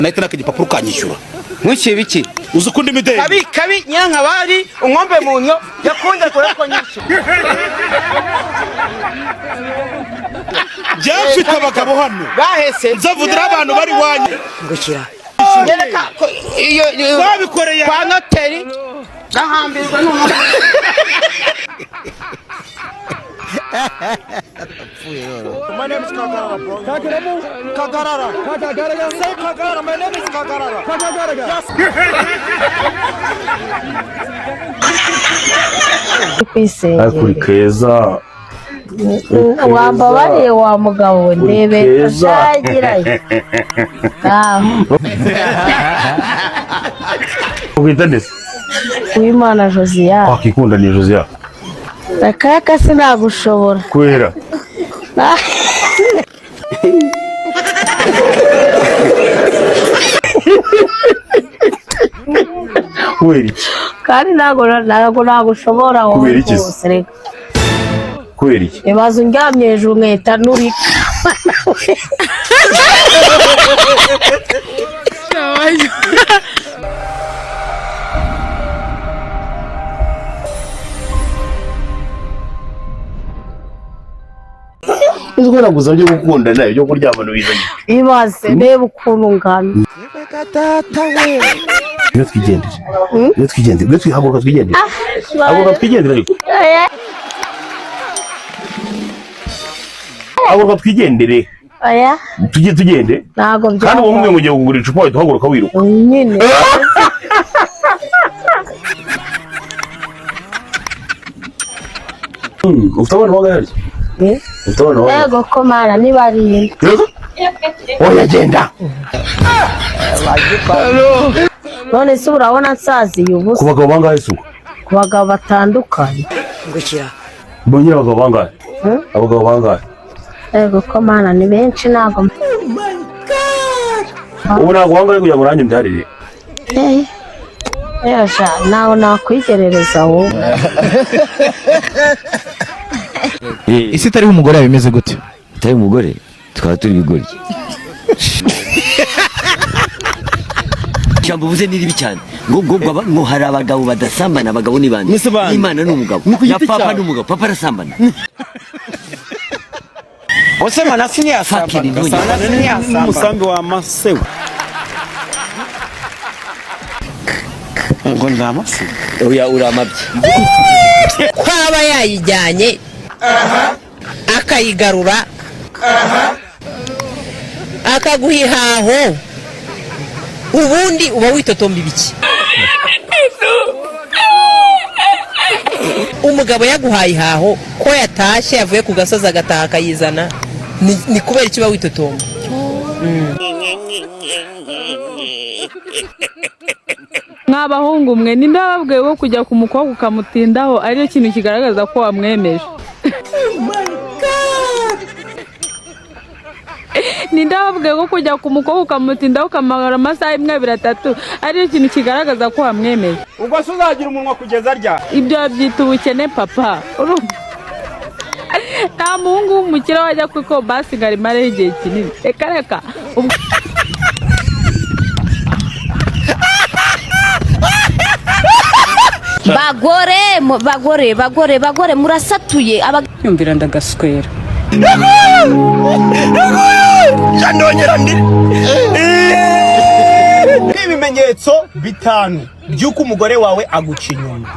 nahita nakagipapuro kanyishyura nkukiye biki uzi kundi mideli kabi nyanka bari umwombe munyo yakunze kureko nyishyura byafite abagabo hano bahese nzavudira abantu bari wanye ngukira yereka iyo babikoreye kwa noteri gahambirwa n'umuntu My name is Kagarara, bro. Kagarara. Say Kagarara. My name is Kagarara. Kagarara. Akuri keza. Wambabariye wa mugabo we ndebe ashagirayo. Ugita nese. Uwimana Josiane. Wakikunda ni Josiane. Akaka sinagushobora. Kwera. Kweri. Kandi ntago nagushobora wowe rwose reka. Kweri. Ibazo ndyamye hejuru nkahita nurika. Uzwe naguza byo gukunda nayo byo kuryamana bizanye. Ibaze ndeba ukuntu ngana. Iyo twigendere. Iyo twigendere, iyo twihaguruka twigendere. Haguruka twigendere ariko. Haguruka twigendere. Oya. Tugende. Ntago byo. Kandi uwo mwe mugiye kugura icupa duhaguruka wiruka. Nyine. Ufite abana bangahe? Ufite abana bangahe? Yego ko mara ni barindwi. Oya genda. None se urabona nsaziye ubusa. Ku bagabo bangahe se? Ku bagabo batandukanye. ngukira Bonyira abagabo bangahe? Abagabo bangahe? Yego ko mara ni benshi ntago. Ubu ntabwo wangahe kugira ngo nanjye mbyarire. Yasha nawe nakwigerereza wowe. Isi itariho umugore yabimeze gute? Utari umugore tukaba turi bigori. Jambo buze ni ribi cyane. Ngo hari abagabo badasambana, abagabo ni bande. Imana ni umugabo. Ya papa ni umugabo. Papa arasambana. bose manasi ni asamba Umusambi wa masewe. ngo ndamase Oya uramabye. kwaba yayijyanye akayigarura akaguhihaho ubundi uba witotomba ibiki umugabo yaguhaye ihaho ko yatashye yavuye ku gasozi agataha akayizana ni kubera icyo uba witotomba mwabahungu mwe ninde wababwiye wo kujya ku mukobwa ukamutindaho ariyo kintu kigaragaza ko wamwemeje? Ninde wababwiye ko kujya ku mukobwa ukamutindaho ukamara amasaha 1 2 3 ariyo kintu kigaragaza ko wamwemeje? Ubwo se uzagira umunwa kugeza rya. Ibyo byita ubukene papa. Nta muhungu w'umukire wajya kwiko basi ngarimare igihe kinini. Reka bagore murasatuye yumvira ndagaswera. Chandonyera ndi. Ibimenyetso 5 byuko umugore wawe aguca inyuma.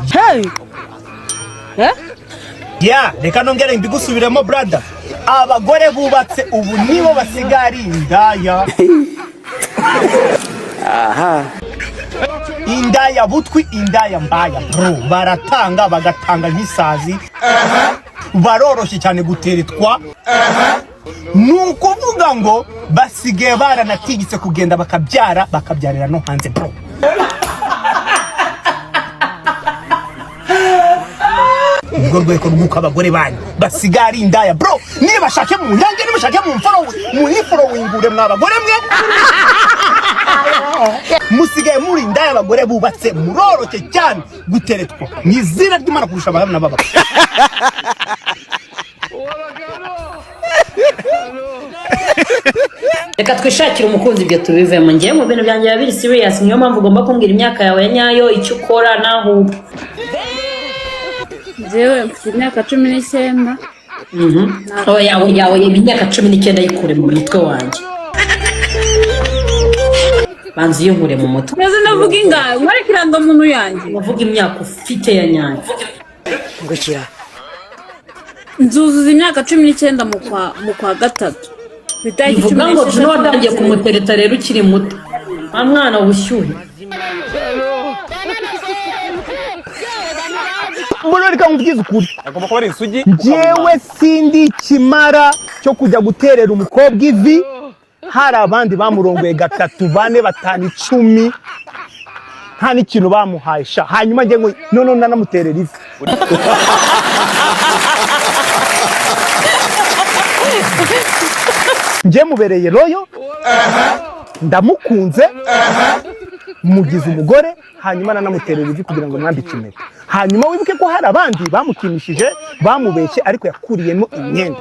Ya, reka nongere mbigusubiremo brother. Abagore bubatse ubu nibo basigari indaya. Indaya butwi, indaya mbaya bro. Baratanga bagatanga nk'isazi. Baroroshye cyane guteretwa. Nukuvuga ngo basigaye baranatigitse kugenda bakabyarira no hanze bro. Ubwo rwego rw'uko abagore banyu basigari indaya bro. Niba bashake mu nyange nibashake mu followingure mw'abagore mwe. Musigaye muri indaya abagore bubatse muroroshye cyane guteretwa. Nizira ry'Imana kurusha abana baba. Reka twishakire umukunzi ibyo tubivemo. Ngiye mu bintu byanjye bibiri serious, niyo mpamvu ugomba kumbwira imyaka yawe nyayo, icyo ukora naho. Jewe mfite imyaka 19. Yawe imyaka 19 yikure mu mutwe wanjye. Banzi yo nkure mu mutwe. Neza navuga ingahe? Mwari kirando muntu yanjye. Navuga imyaka ufite ya nyanjye. Ngukira. Nzuzuza imyaka 19 mu kwa gatatu. Bitaki 19 ngo tunodangiye kumutereta rero ukiri muto. Mwana ubushyuhe. Mbona reka mvugize ukuri. Agomba kuba ari insugi. Jewe sindi kimara cyo kujya guterera umukobwa ivi. Hari abandi bamurongoye 3, 4, 5, 10. Nta n'ikintu bamuhaye sha. Hanyuma nge ngo no nanamuterera ivi. Nje mubereye royo. Ndamukunze. Mugize umugore hanyuma nanamuterera ivi kugira ngo mwambike impeta. Hanyuma wibuke ko hari abandi bamukinishije bamubeshye ariko yakuriyemo imyenda.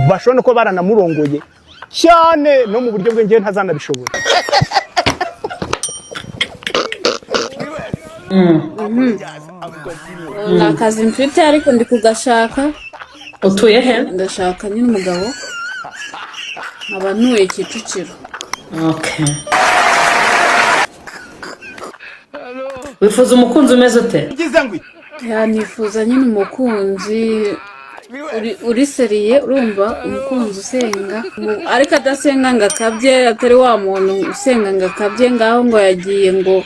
Bashobora ko baranamurongoye cyane no mu buryo bwe ngiye ntazanabishobora. Nakazi mfite ariko ndi kugashaka. Utuye he? Ndashaka nyine umugabo. Abantuye Kicukiro. Okay. Wifuza umukunzi umeze ute? Nifuza nyine umukunzi uri seriye, urumva umukunzi usenga ariko adasenga ngakabye, atari wa muntu usenga ngakabye ngaho ngo yagiye ngo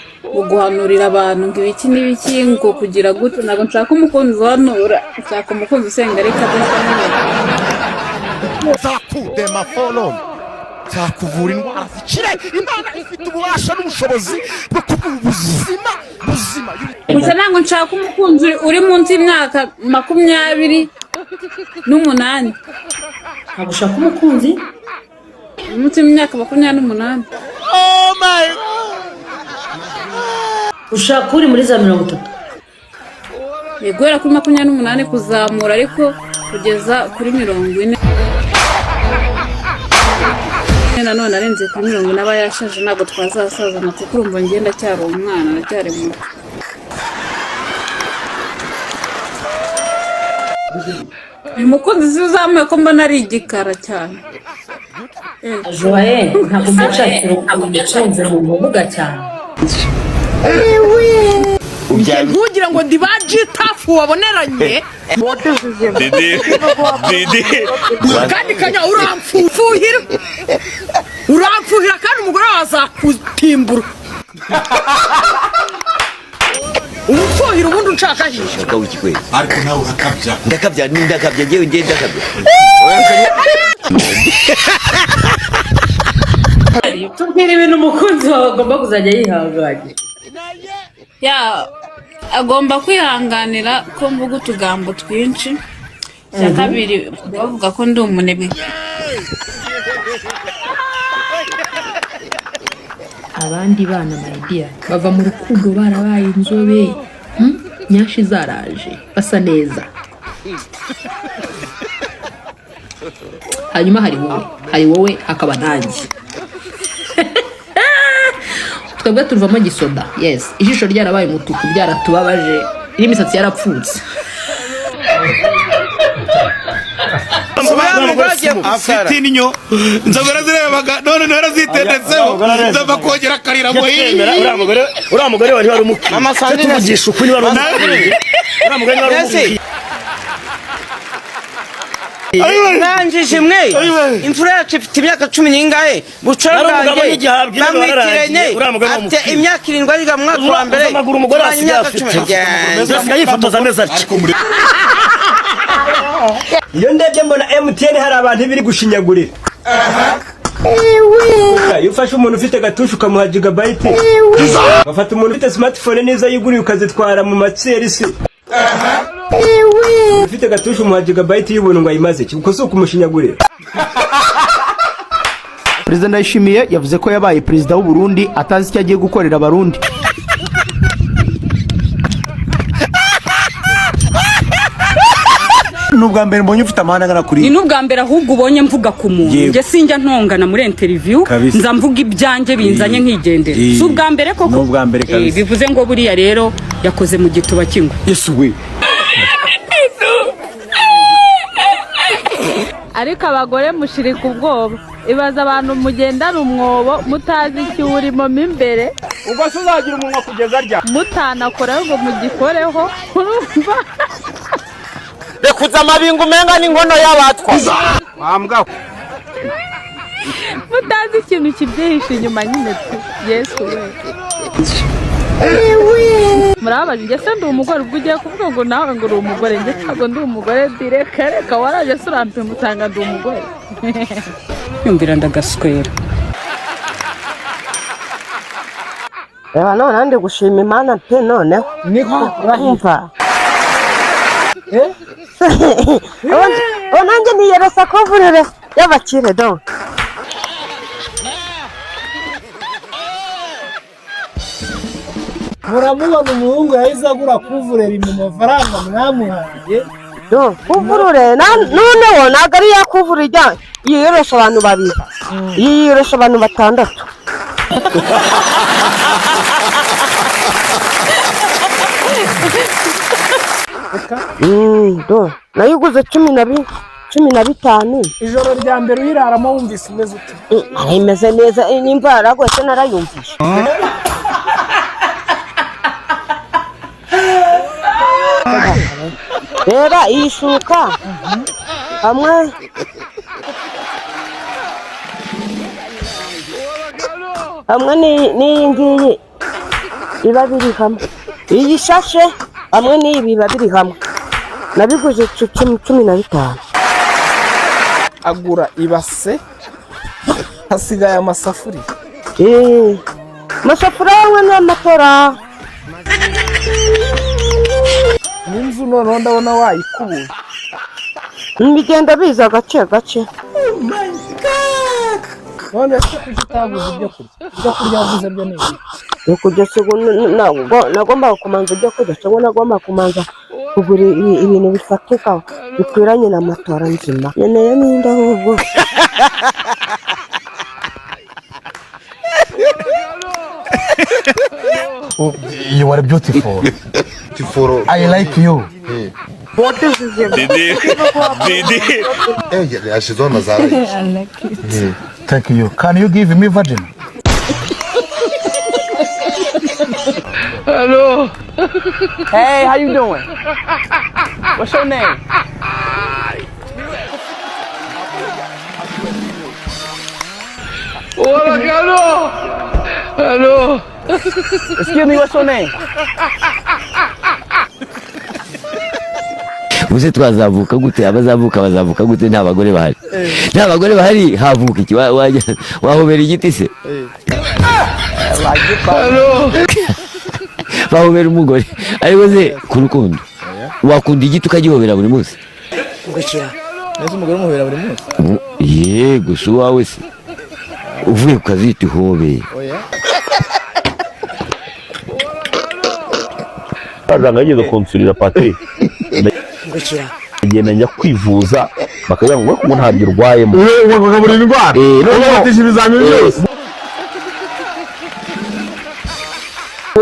guhanurira abantu ngo ibiki n'ibiki ngo kugira gute. Ntabwo nshaka umukunzi uhanura, nshaka umukunzi usenga ariko adasenga. Zakudema follow. Zakuvura indwara zikire. Imana ifite ububasha n'ubushobozi bwo kuguha ubuzima buzima. Gusa ntabwo nshaka umukunzi uri munsi y'imyaka 28. Ntabwo ushaka umukunzi munsi y'imyaka 28. Oh my God. Ushaka uri muri za 30. Guhera kuri 28 kuzamura ariko kugeza kuri 40. Nanone arenze kuri 40 n'aba yashaje ntabwo twazasaza natwe kurumva ngenda cyari umwana nacyari muto. Umukunzi uzamuye ko mbona ari igikara cyane. Joye ntabwo mbashakira umukunzi mu mubuga cyane. Ntugira ngo ndibaje tafu waboneranye. Didi. Kandi kanya uramfuhira. Uramfuhira kandi umugore wazakutimbura. Umufuhira ubundi unshaka hisha. Kawukikwe. Ariko nawe urakabya. Ndakabya ngewe ndakabya. Tubwire ibintu umukunzi wawe agomba kuzajya yihanganye. Agomba kwihanganira ko mvuga utugambo twinshi. Ya kabiri bavuga ko ndi umunebwe. Abandi bana Maridia bava mu rukundo barabaye inzobe. Nyashi zaraje basa neza. Hanyuma hari wowe akaba nanjye. Twebwe turuvamo gisoda. Yes, ijisho ryarabaye umutuku byaratubabaje. Iri misatsi yarapfutse. Afite inyo nzobera zirebaga none narazitendetseho ndava kongera karira ngo uriya mugore wari umuki tuvugisha ukuri wari umuki uriya mugore wari umuki. Nanjije mwe imfura yacu ifite imyaka 10 n'ingahe bucorange bamwitiranye ate imyaka 7 ari mwaka wa mbere umugore asigaye yifotoza ameza ati iyo ndebye mbona MTN hari abantu biri gushinyagurira. Iyo ufashe umuntu ufite gatusha ukamuha gigabyte, bafata umuntu ufite smartphone neza yiguriye ukazitwara mu matserisi, ufite gatusha umuha gigabyte y'ubuntu ngo ayimaze kuko si ukumushinyagurira. Perezida Ndayishimiye yavuze ko yabaye perezida w'u Burundi atazi icyo agiye gukorera abarundi. n'ubwa mbere mbonye ufite amahane angana kuri ni n'ubwa mbere ahubwo ubonye mvuga ku muntu nge sinjya ntongana muri interview nza mvuga ibyanjye binzanye nkigendera si ubwa mbere koko n'ubwa mbere kabisa bivuze ngo buriya rero yakoze mu gituba cy'ingwe Yesu we ariko abagore mushirika ubwoba ibaza abantu mugendana umwobo mutazi icyo urimo mo imbere ubwo se uzagira umunwa kugeza rya mutanakora ngo mugikoreho urumva rekuza amabingo umenga n'inkono y'abatwa wambwa mutazi ikintu kibyihishe inyuma nyine Yesu we murabaje njye se ndi umugore ubwo ugiye kuvuga ngo nawe ngo uri umugore njye ntabwo ndi umugore direka reka waraje surampe mutanga ndi umugore yumvira ndagaswera none ndi gushima Imana pe noneho niko urumva nanjye niyeresa kuvurire y'abakire donc muramubona umuhungu yahise agura kuvureri mu mafaranga mwamuhaye kuvurure noneho ntabwo ari yakuvura ijyanye yiyorosha abantu babiri yiyorosha abantu batandatu nayiguze 15 ijoro rya mbere uyiraramo wumvise umeze uti imeze neza nimba yaragose narayumvisha reba iyi shuka hamwe n'iyi ngiyi biba biri hamwe iyi shashe hamwe n'iyi biba biri hamwe nabiguze 15 agura ibase hasigaye amasafuriya amasafuriya hamwe n'amatora n'inzu noneho ndabona wayikubuye bigenda biza gake gake none se kuki utabuze ibyo kurya wabuze byo neza yo kurya se nagomba kumanza ibyo kurya cyangwa nagomba kumanza kugura ibintu bifatika bikwiranye n'amatora nzima nkeneye n'inda ahubwo You are beautiful. I like you. What is this? Didi. Hey, she's on Nazara. I like it. Thank you. Can you give me virgin? Hello. Hey, how you doing? What's your name? Hola, hello. Hello. Excuse me, what's your name? Uze twazavuka gute abazavuka bazavuka gute nta bagore bahari nta bagore bahari havuka iki wahobera igiti se bahobera umugore ariko se ku rukundo wakunda igiti ukagihobera buri munsi Ngukira neza umugore umuhobera buri munsi yego si wawe se uvuye ku kazi tuhobeye Azanga ageze konsulira Patrick agenda njya kwivuza bakagira ngo ko ntabyo urwayemo bakabura indwara babatisha ibizamini byose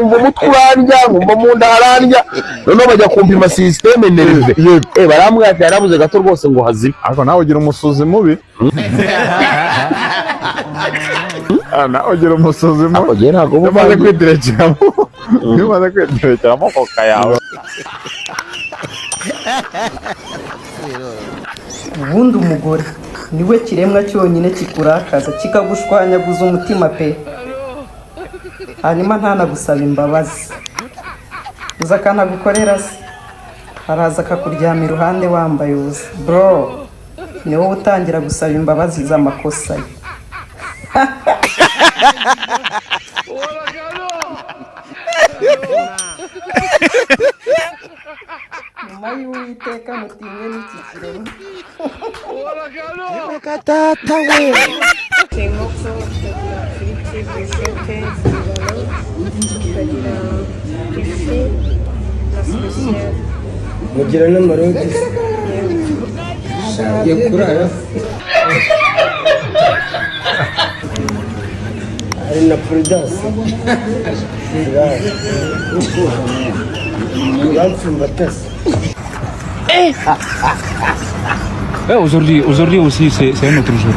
umva umutwe urandya umva mu nda harandya noneho bajya kumpima systeme nerve barambwira ati yarabuze gato rwose ngo hazibe ariko nawe ugira umusuzi mubi nawe ugira umusuzi mubi umaze kwidirekeramo koka yawe ubundi umugore niwe kiremwa cyonyine kikurakaza kikagushwanyaguza umutima pe hanyuma ntanagusaba imbabazi uza akanagukorera se araza akakuryama iruhande wambaye ubusa bro ni wowe utangira gusaba imbabazi z'amakosa ye nyuma y'uwiteka mutinye n'iki kiremwa Tata we inkoko tukagira ifiriti burushete ingano tukagira ifi na sipesiyeri mugira n'amarodi na Prudence. Aujourd'hui aussi, c'est un autre jour.